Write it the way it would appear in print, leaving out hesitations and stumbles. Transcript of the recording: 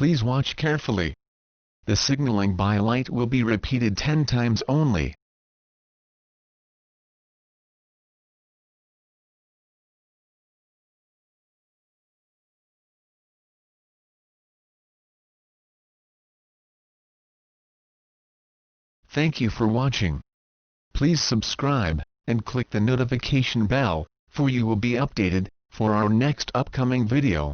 Please watch carefully. The signaling by light will be repeated 10 times only. Thank you for watching. Please subscribe, and click the notification bell, for you will be updated, for our next upcoming video.